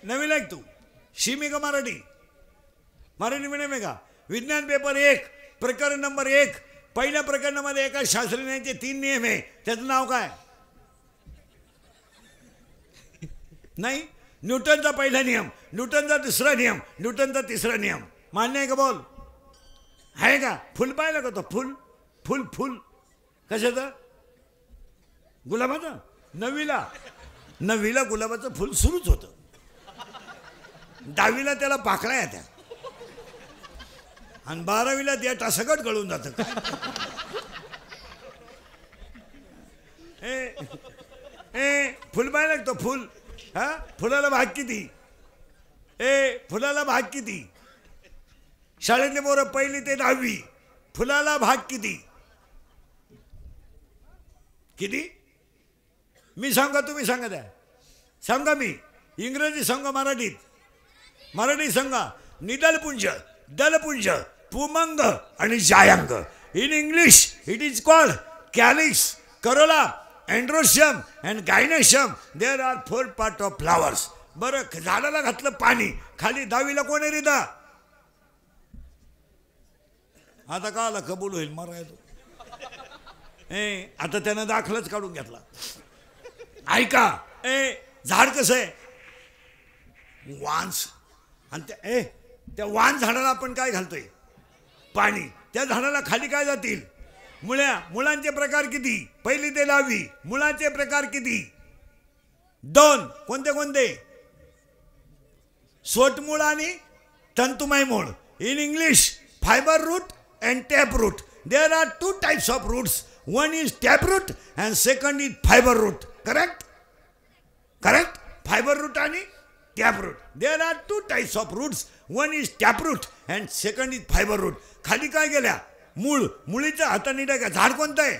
नवीला एक तू शिमी का मराठी मराठी मीडियम आहे का? विज्ञान पेपर 1 प्रकरण नंबर 1 पहिल्या प्रकरणामध्ये एका शास्त्रज्ञाचे 3 नियम आहे. त्याचं नाव काय? नाही. न्यूटनचा पहिला नियम, न्यूटनचा दुसरा नियम, न्यूटनचा तिसरा नियम. मान्य आहे का? बोल. आहे का? फुल पाहिलं का? तो फुल फुल फुल कशाचं? गुलाबाचं. नववीला गुलाबाचं फुल सुरूच होतं. 10वीला त्याला पाकळ्या येत्या आणि 12वीला त्या टासकट गळून जातं. फुल पाहिलं तो फुल. हा फुलाला भाग किती? फुलाला भाग किती? शाळेतले पोरं 1ली ते 10वी फुलाला भाग किती? किती? मी सांगा तुम्ही सांगा. द्या सांगा. मी इंग्रजी सांगा. मराठी सांगा. निदलपुंज, दलपुंज, पुमंग आणि जायांग. In English it is called calyx, corolla, androecium and gynoecium. There are 4 part of flowers. बरं झाडाला घातलं पाणी, खाली 10वीला कोण आहे रिदा? आता का आला कबूल होईल मरायला. आता त्यानं दाखलाच काढून घेतला. ऐका. झाड कसं आहे? वांस. आणि त्या वांस झाडाला आपण काय घालतोय? पाणी. त्या झाडाला खाली काय जातील? मुळ्या. मुळांचे प्रकार किती? 1ली ते 10वी मुळांचे प्रकार किती? 2. कोणते कोणते? सोटमूळ आणि तंतुमय मूळ. In English fibre root and tap root. There are 2 types of roots. One is tap root and second is fibre root. Correct? Fibre root आणि tap root. There are 2 types of roots. One is tap root and second is fibre root. खाली काय गेल्या? मूळ. मुळीच्या हाताने टाका. झाड कोणतं आहे?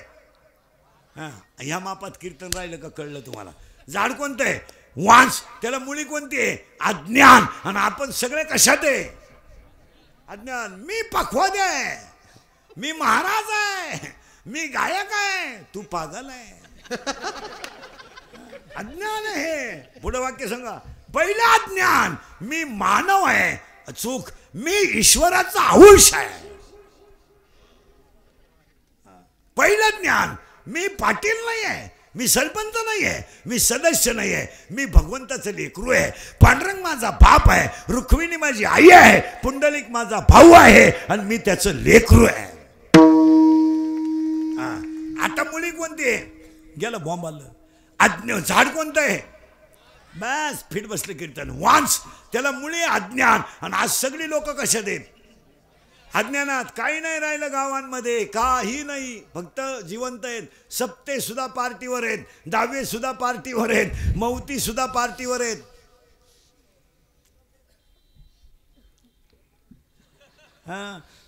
हां ह्या मापात कीर्तन राहिलं का? कळलं तुम्हाला? झाड कोणतं आहे? वांस. त्याला मुळी कोणती आहे? अज्ञान. आणि आपण सगळे कशात आहे? अज्ञान. मी पखवाद आहे, मी महाराज आहे, मी गायक आहे, तू पागल आहे. अज्ञान आहे. पुढे वाक्य सांगा. पहिलं अज्ञान मी मानव आहे. चूक. मी ईश्वराचा अंश आहे. पहिलं ज्ञान मी पाटील नाही आहे, मी सरपंच नाही आहे, मी सदस्य नाही आहे, मी भगवंताचं लेकरू आहे. पांडुरंग माझा बाप आहे, रुक्मिणी माझी आई आहे, पुंडलिक माझा भाऊ आहे आणि मी त्याचं लेकरू आहे. आता मुली कोणती आहे? गेलं बॉम्बाला. अज्ञान. झाड कोणतं आहे? बस फिट बसलं कीर्तन. वांस. त्याला मुळे अज्ञान. आणि आज सगळी लोक कशा देत? अज्ञानात. काही नाही राहिलं गावांमध्ये, काही नाही. फक्त जिवंत आहेत. सप्ते सुद्धा पार्टीवर आहेत, 10वे सुद्धा पार्टीवर आहेत, मौती सुद्धा पार्टीवर आहेत.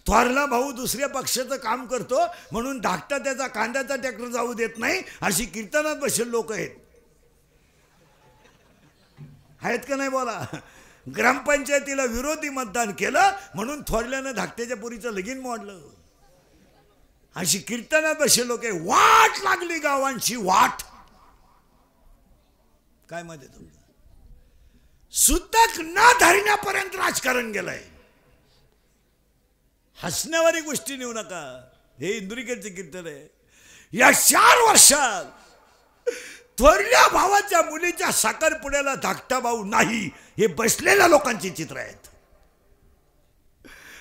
थोरला भाऊ दुसऱ्या पक्षाचं काम करतो म्हणून धाकटा त्याचा कांद्याचा ट्रॅक्टर जाऊ देत नाही, अशी कीर्तनात बसेल लोक आहेत. आहेत का नाही? बोला. ग्रामपंचायतीला विरोधी मतदान केलं म्हणून थोरल्यानं धाकट्याच्या पुरीचं लगीन मोडलं, अशी कीर्तनात बसेल लोक. वाट लागली गावांची वाट. काय मत आहे तुमचं? सुतक न धरण्यापर्यंत राजकारण गेलंय. हसण्यावारी गोष्टी नेऊ नका. हे इंदुरीकरचे कीर्तन आहे. या 4 वर्षात थोरल्या भावाच्या मुलीच्या साखरपुड्याला धाकटा भाऊ नाही, हे बसलेल्या लोकांची चित्र आहेत.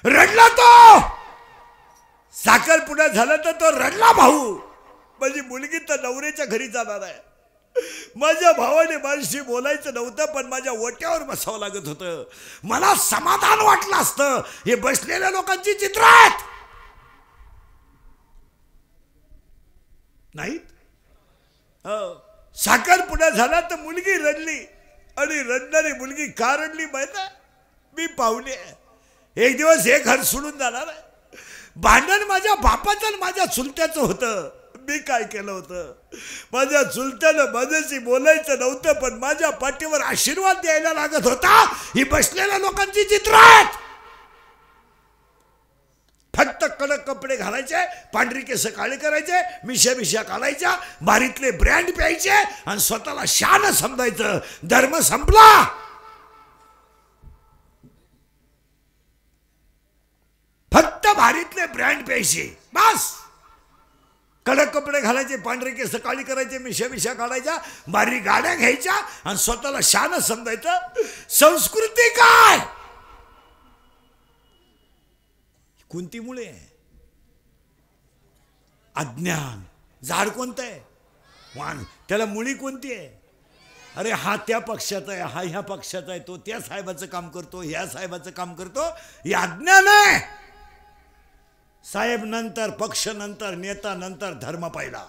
रडला तो. साखरपुडा झाला तर तो रडला भाऊ. माझी मुलगी तर नवऱ्याच्या घरी जाणार आहे. माझ्या भावाने माझ्याशी बोलायचं नव्हतं पण माझ्या ओट्यावर बसावं लागत होतं. मला समाधान वाटलं असतं. हे बसलेल्या लोकांची चित्र आहेत. नाहीत? साखरपुडा झाला तर मुलगी रडली आणि रडणारी मुलगी का रडली माहिती? मी पाहुणे. एक दिवस हे घर सोडून जाणार आहे. भांडण माझ्या बापाचं आणि माझ्या चुलत्याचं होतं. मी काय केलं होतं? माझ्या चुलत्यानं माझ्याशी बोलायचं नव्हतं पण माझ्या पाठीवर आशीर्वाद द्यायला लागत होता. ही बसलेल्या लोकांची चित्र आहेत. फक्त कडक कपडे घालायचे, पांढरी केस काळे करायचे, मिशा काढायच्या, बारीतले ब्रँड प्यायचे आणि स्वतःला शान समजायचं. धर्म संपला. आपले ब्रँड प्यायचे बस. कडक कपडे घालायचे, पांढरे केस काळी करायचे, मिशा काढायच्या, बारीक गाड्या घ्यायच्या आणि स्वतःला शान समजायचं. संस्कृती काय? कोणती मुळे? अज्ञान. झाड कोणतं आहे? वाण. त्याला मुळी कोणती आहे? अरे हा त्या पक्षाचा आहे, हा ह्या पक्षाचा आहे, तो त्या साहेबाचं काम करतो, ह्या साहेबाचं काम करतो. हे अज्ञान आहे. साहेब नंतर, पक्ष नंतर, नेता नंतर, धर्म पहिला.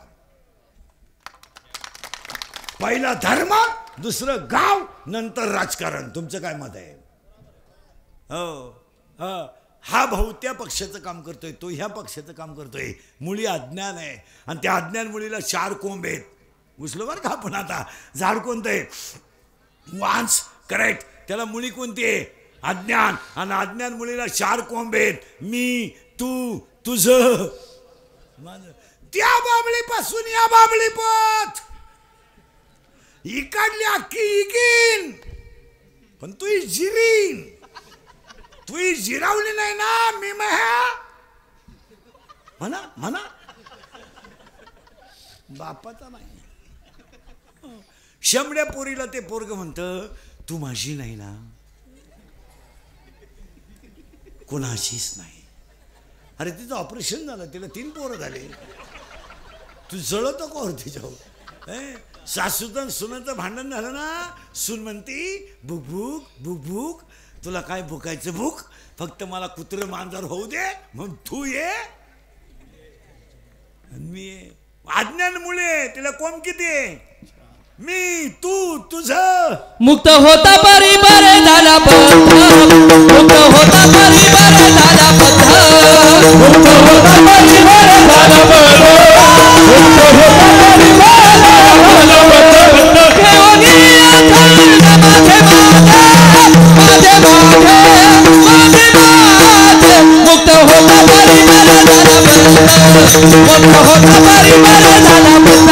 पहिला धर्म, दुसरं गाव, नंतर राजकारण. तुमचं काय मत आहे? हो, हा भाऊ त्या पक्षाचं काम करतोय, तो ह्या पक्षाचं काम करतोय. मुळी अज्ञान आहे. आणि त्या अज्ञान मुळीला 4 कोंब आहेत. घुसलो बरं का आपण आता. झाड कोणतं आहे? वांस. करेक्ट. त्याला मुळी कोणती आहे? अज्ञान. आणि अज्ञान मुळीला 4 कोंब आहेत. मी, तू, तुझं, माझं. त्या बाबळीपासून या बाबळीपत इकडली अख्खी इकीन, पण तू जिरीन. तू जिरावली नाही ना मी म्हणा म्हणा. बापाचा नाही. शंभड्या पोरीला ते पोरग म्हणतं, तू माझी नाही ना? कोणाशीच नाही. अरे तिचं ऑपरेशन झालं, तिला 3 पोरं झाले. तू जळत कोर तिच्यावर. सासूचं सुनाचं भांडण झालं ना, सून म्हणती भूक भूक भूक भूक. तुला काय भुकायचं भूक? फक्त मला कुत्र मांजर होऊ दे, मग तू ये मी ये. अज्ञानमुळे तिला कोण किती आहे? मी, तू, तुझं. मुक्त होता परिवार झाला बद्ध, मुक्त होता परिवार झाला बद्ध, मुक्त होता परिवार झाला बद्ध, मुक्त होता परिवार झाला बद्ध. घेऊन या माझे माझे मुक्त होता परिवार झाला बद्ध, मुक्त होता परिवार झाला बद्ध.